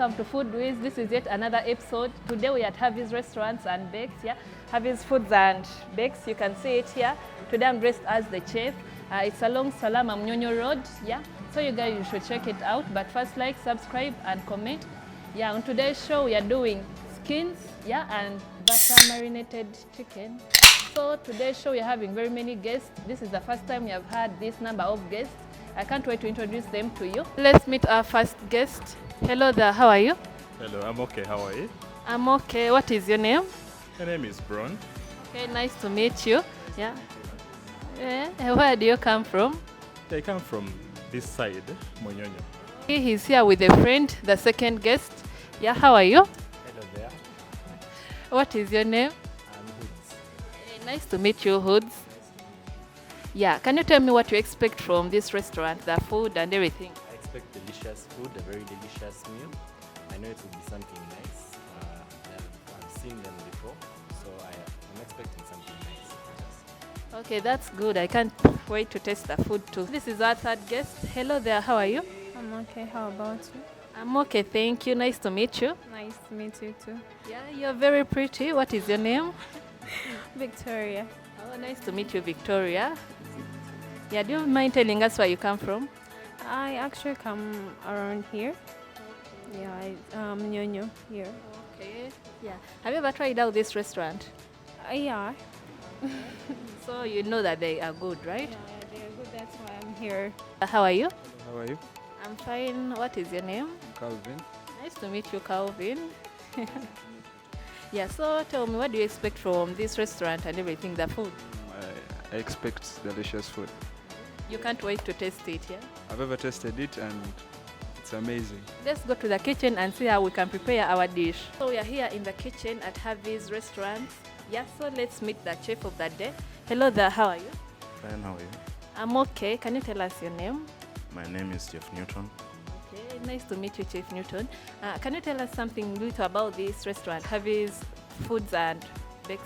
welcome to Food Wiz. This is yet another episode. Today we are at Havis Restaurants and Bakes. Yeah, Havis Foods and Bakes. You can see it here. Today I'm dressed as the chef. It's along Salamma Munyonyo Road. Yeah, so you guys, you should check it out. But first, like, subscribe, and comment. Yeah, on today's show we are doing skins. Yeah, and butter marinated chicken. So today's show we are having very many guests. This is the first time we have had this number of guests. I can't wait to introduce them to you. Let's meet our first guest. Hello there, how are you? Hello, I'm okay. How are you? I'm okay. What is your name? My name is Bron. Okay, nice to meet you. Yeah. Where do you come from? I come from this side, Munyonyo. He's here with a friend, the second guest. Yeah, how are you? Hello there. What is your name? I'm Hoods. Nice to meet you, Hoods. Yeah, can you tell me what you expect from this restaurant, the food and everything? I expect delicious food, a very delicious meal. I know it will be something nice. I've seen them before, so I'm expecting something nice. Okay, that's good. I can't wait to taste the food too. This is our third guest. Hello there, how are you? I'm okay. How about you? I'm okay, thank you. Nice to meet you. Nice to meet you too. Yeah, you're very pretty. What is your name? Victoria. Oh, nice to meet you, Victoria. Yeah, do you mind telling us where you come from? I actually come around here. Yeah, Munyonyo here. Okay. Yeah. Have you ever tried out this restaurant? Yeah. So you know that they are good, right? Yeah, they're good. That's why I'm here. How are you? How are you? I'm fine. What is your name? Calvin. Nice to meet you, Calvin. Yeah, so tell me, what do you expect from this restaurant and everything, the food? I expect delicious food. You can't wait to taste it, yeah? I've ever tasted it and it's amazing. Let's go to the kitchen and see how we can prepare our dish. So we are here in the kitchen at Havis Restaurant. Yeah, so let's meet the chef of the day. Hello there, how are you? Fine, how are you? I'm okay. Can you tell us your name? My name is Jeff Newton. Okay, nice to meet you, Chef Newton. Can you tell us something little about this restaurant, Havis Foods and Bakes?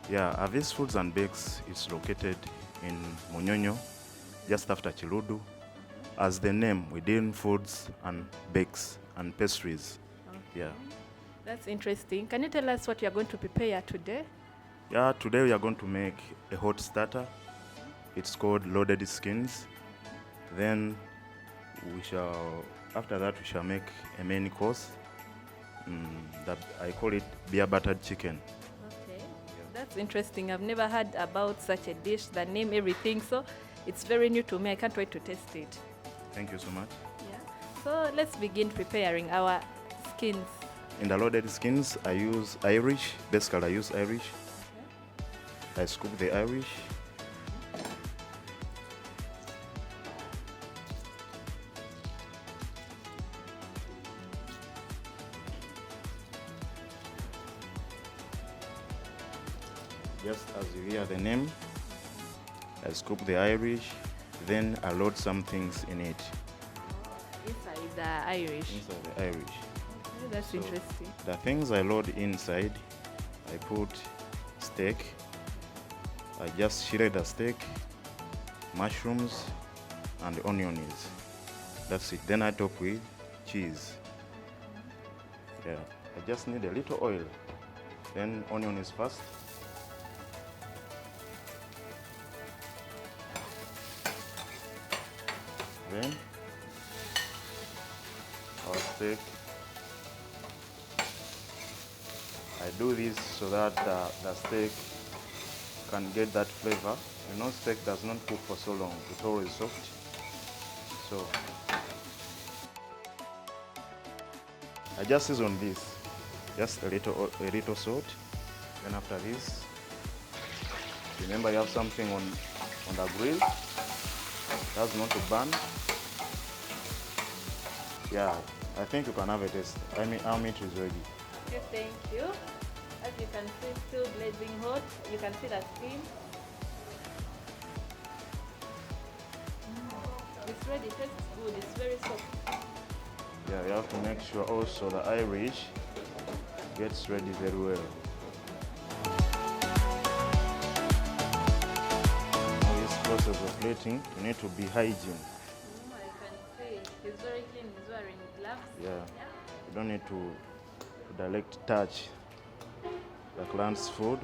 Yeah, Havis Foods and Bakes is located in Munyonyo, just after Chiludu. As the name, we deal in foods and bakes and pastries. Okay. Yeah. That's interesting. Can you tell us what you are going to prepare today? Yeah, today we are going to make a hot starter. It's called loaded skins. Then after that we shall make a main course. That I call it beer buttered chicken. Okay, that's interesting. I've never heard about such a dish, the name, everything. So it's very new to me. I can't wait to taste it. Thank you so much. Yeah. So let's begin preparing our skins. In the loaded skins, I use Irish. Basically, I use Irish. Okay. I scoop the Irish. Just as you hear the name, I scoop the Irish, then I load some things in it. Inside the Irish. Inside the Irish. Okay, that's So, interesting. The things I load inside, I put steak. I just shred the steak, mushrooms, and onions. That's it. Then I top with cheese. Yeah, I just need a little oil. Then onions first. Then our steak. I do this so that the steak can get that flavor. You know, steak does not cook for so long; it's always soft. So I just season this, just a little salt. Then after this, remember you have something on the grill. That's not to burn. Yeah, I think you can have a taste. I mean, our meat is ready. Okay, thank you. As you can see, still blazing hot. You can see the steam. It's ready. It tastes good. It's very soft. Yeah, you have to make sure also the Irish gets ready very well. Now this process of plating, you need to be hygiene. I can see. He's very clean. He's wearing gloves. Yeah. You don't need to direct touch the client's food.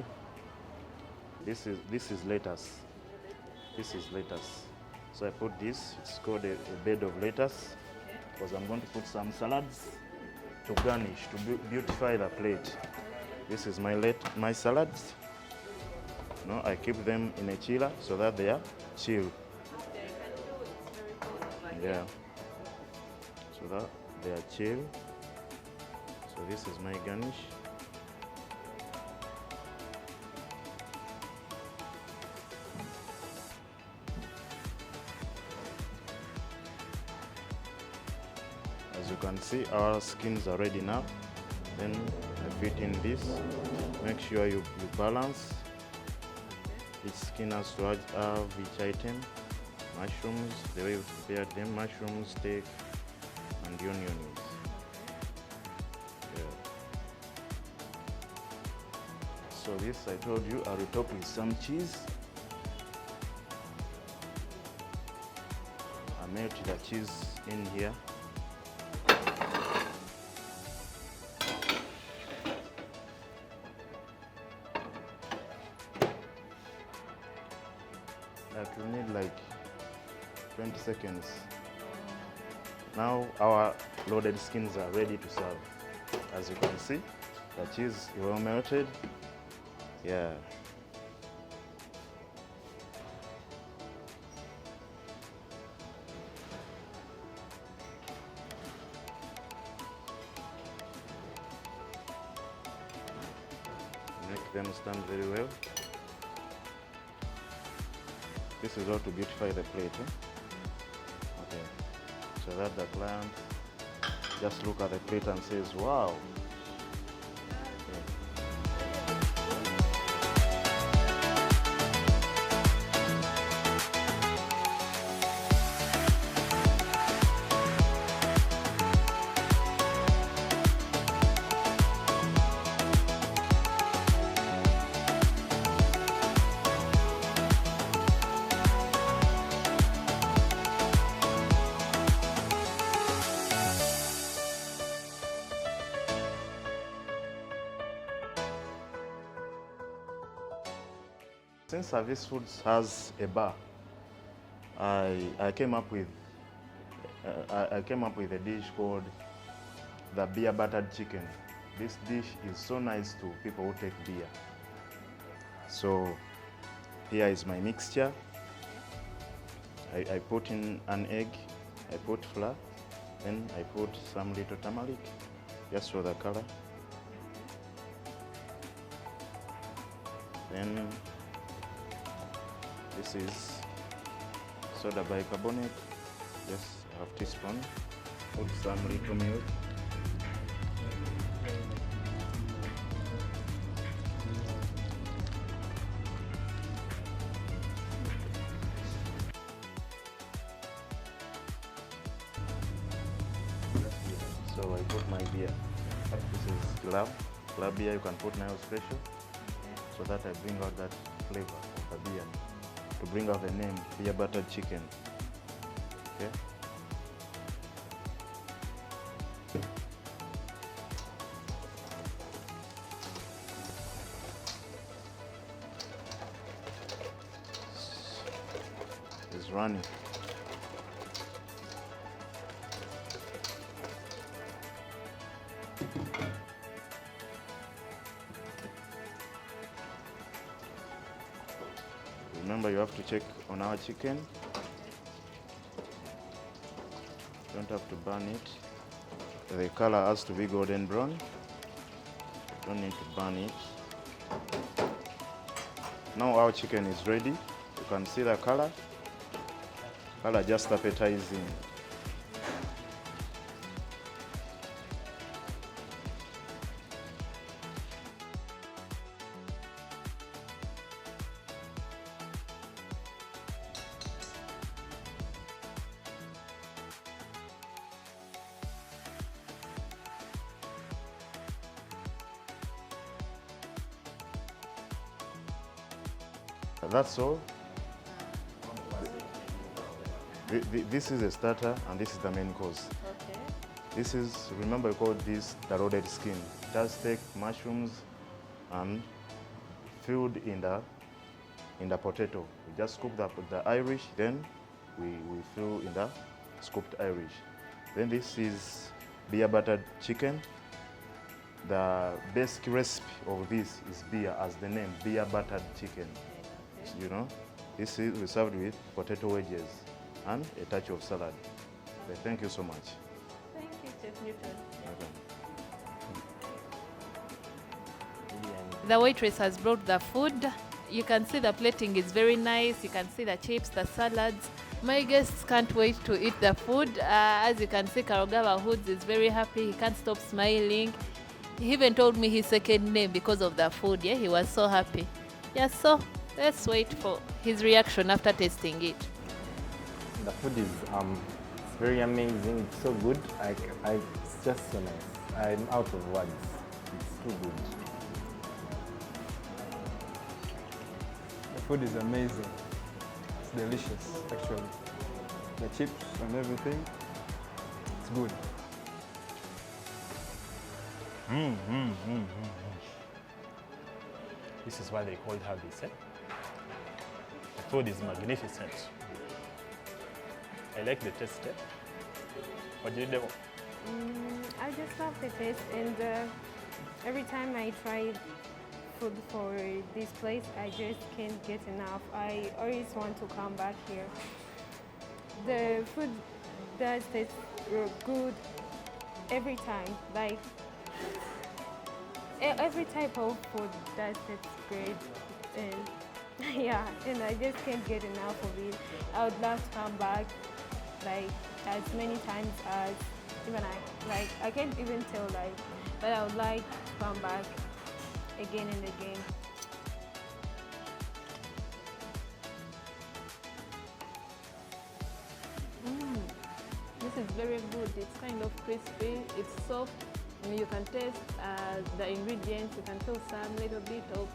This is lettuce. This is lettuce. So I put this. It's called a bed of lettuce, because I'm going to put some salads to garnish, to beautify the plate. This is my salads. No, I keep them in a chiller so that they are chilled. Yeah. So that they are chilled. So this is my garnish. As you can see, our skins are ready now. Then I fit in this. Make sure you balance. Each skin has to have each item. Mushrooms, the way we prepared them, mushrooms, steak, and the onions. Yeah. So this, I told you, I will top with some cheese. I melt the cheese in here. That will need like 20 seconds. Now our loaded skins are ready to serve. As you can see, the cheese is well melted. Yeah. Make them stand very well. This is all to beautify the plate. Okay. So that the client just look at the plate and says, wow. Since Havis Foods has a bar, I came up with a dish called the beer buttered chicken. This dish is so nice to people who take beer. So here is my mixture. I put in an egg, I put flour, then I put some little turmeric just for the color. Then this is soda bicarbonate, just half teaspoon. Put some little milk. So I put my beer. This is club beer. You can put now special, so that I bring out that flavor of the beer. To bring out the name, beer buttered chicken. Okay. It's running. Remember, you have to check on our chicken. You don't have to burn it. The color has to be golden brown. You don't need to burn it. Now our chicken is ready. You can see the color. Color just appetizing. That's all. This is a starter and this is the main course. Okay. This is, remember we call this the rolled skin. Just take mushrooms and filled in the potato. We just scoop the Irish, then we fill in the scooped Irish. Then this is beer buttered chicken. The basic recipe of this is beer, as the name, beer buttered chicken. You know, this is served with potato wedges and a touch of salad. So thank you so much. Thank you, Chef Newton. The waitress has brought the food. You can see the plating is very nice. You can see the chips, the salads. My guests can't wait to eat the food. As you can see, Karogawa Hoods is very happy. He can't stop smiling. He even told me his second name because of the food. Yeah, he was so happy. Yeah, so let's wait for his reaction after tasting it. The food is it's very amazing. It's so good. It's just so nice. I'm out of words. It's too good. The food is amazing. It's delicious, actually. The chips and everything, it's good. This is why they called Havis, eh? The food is magnificent. I like the taste, eh? What do you do? I just love the taste, and every time I try food for this place, I just can't get enough. I always want to come back here. The food does taste good every time. Like every type of food does taste great, and yeah, and I just can't get enough of it. I would love to come back, like as many times as even I can't even tell, like, but I would like to come back again and again. This is very good. It's kind of crispy. It's soft. You can taste the ingredients. You can feel some little bit of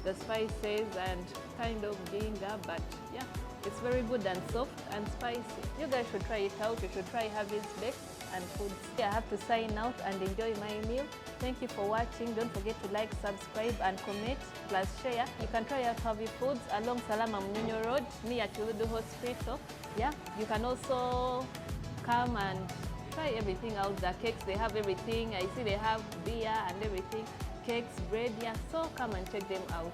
the spices and kind of ginger, but yeah, it's very good and soft and spicy. You guys should try it out. You should try Havis Bakes and Foods. Yeah, I have to sign out and enjoy my meal. Thank you for watching. Don't forget to like, subscribe and comment, plus share. You can try out Havis Foods along Salamma Munyonyo Road near Chuludu Hospital. Yeah, you can also come and try everything out. The cakes, they have everything. I see they have beer and everything. Cakes, bread, yeah. So come and check them out.